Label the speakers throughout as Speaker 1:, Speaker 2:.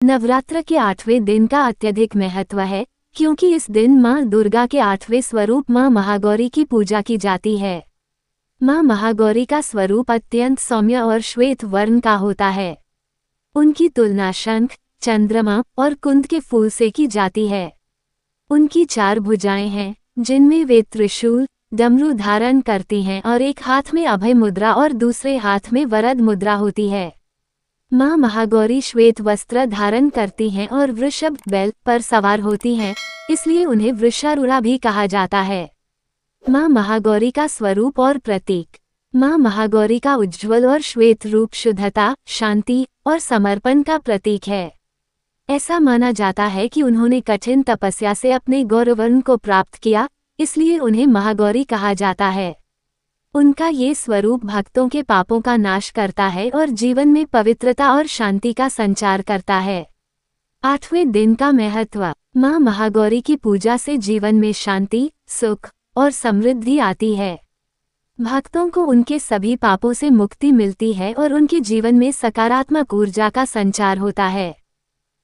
Speaker 1: नवरात्र के 8वें दिन का अत्यधिक महत्व है, क्योंकि इस दिन माँ दुर्गा के 8वें स्वरूप माँ महागौरी की पूजा की जाती है। माँ महागौरी का स्वरूप अत्यंत सौम्य और श्वेत वर्ण का होता है। उनकी तुलना शंख, चंद्रमा और कुंद के फूल से की जाती है। उनकी 4 भुजाएं हैं, जिनमें वे त्रिशूल, डमरू धारण करती हैं और एक हाथ में अभय मुद्रा और दूसरे हाथ में वरद मुद्रा होती है। माँ महागौरी श्वेत वस्त्र धारण करती हैं और वृषभ बैल पर सवार होती हैं, इसलिए उन्हें वृषारूढ़ा भी कहा जाता है। माँ महागौरी का स्वरूप और प्रतीक। माँ महागौरी का उज्ज्वल और श्वेत रूप शुद्धता, शांति और समर्पण का प्रतीक है। ऐसा माना जाता है कि उन्होंने कठिन तपस्या से अपने गौरवर्ण को प्राप्त किया, इसलिए उन्हें महागौरी कहा जाता है। उनका ये स्वरूप भक्तों के पापों का नाश करता है और जीवन में पवित्रता और शांति का संचार करता है। 8वें दिन का महत्व। माँ महागौरी की पूजा से जीवन में शांति, सुख और समृद्धि आती है। भक्तों को उनके सभी पापों से मुक्ति मिलती है और उनके जीवन में सकारात्मक ऊर्जा का संचार होता है।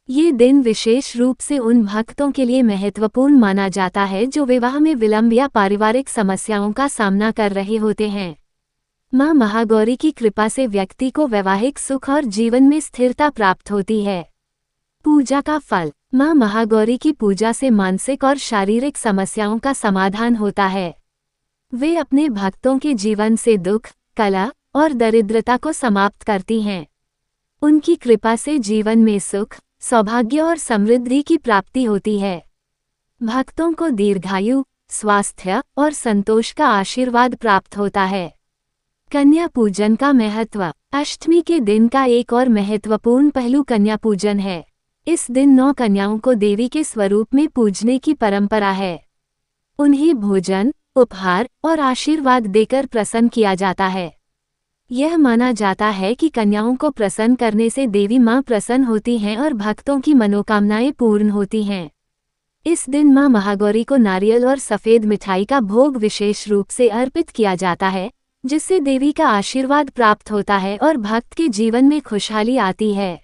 Speaker 1: ये दिन विशेष रूप से उन भक्तों के लिए महत्वपूर्ण माना जाता है जो विवाह में विलंब या पारिवारिक समस्याओं का सामना कर रहे होते हैं। माँ महागौरी की कृपा से व्यक्ति को वैवाहिक सुख और जीवन में स्थिरता प्राप्त होती है। पूजा का फल। माँ महागौरी की पूजा से मानसिक और शारीरिक समस्याओं का समाधान होता है। वे अपने भक्तों के जीवन से दुख, कलह और दरिद्रता को समाप्त करती हैं। उनकी कृपा से जीवन में सुख, सौभाग्य और समृद्धि की प्राप्ति होती है। भक्तों को दीर्घायु, स्वास्थ्य और संतोष का आशीर्वाद प्राप्त होता है। कन्या पूजन का महत्व। अष्टमी के दिन का एक और महत्वपूर्ण पहलू कन्या पूजन है। इस दिन 9 कन्याओं को देवी के स्वरूप में पूजने की परंपरा है। उन्हें भोजन, उपहार और आशीर्वाद देकर प्रसन्न किया जाता है। यह माना जाता है कि कन्याओं को प्रसन्न करने से देवी माँ प्रसन्न होती हैं और भक्तों की मनोकामनाएं पूर्ण होती हैं। इस दिन माँ महागौरी को नारियल और सफ़ेद मिठाई का भोग विशेष रूप से अर्पित किया जाता है, जिससे देवी का आशीर्वाद प्राप्त होता है और भक्त के जीवन में खुशहाली आती है।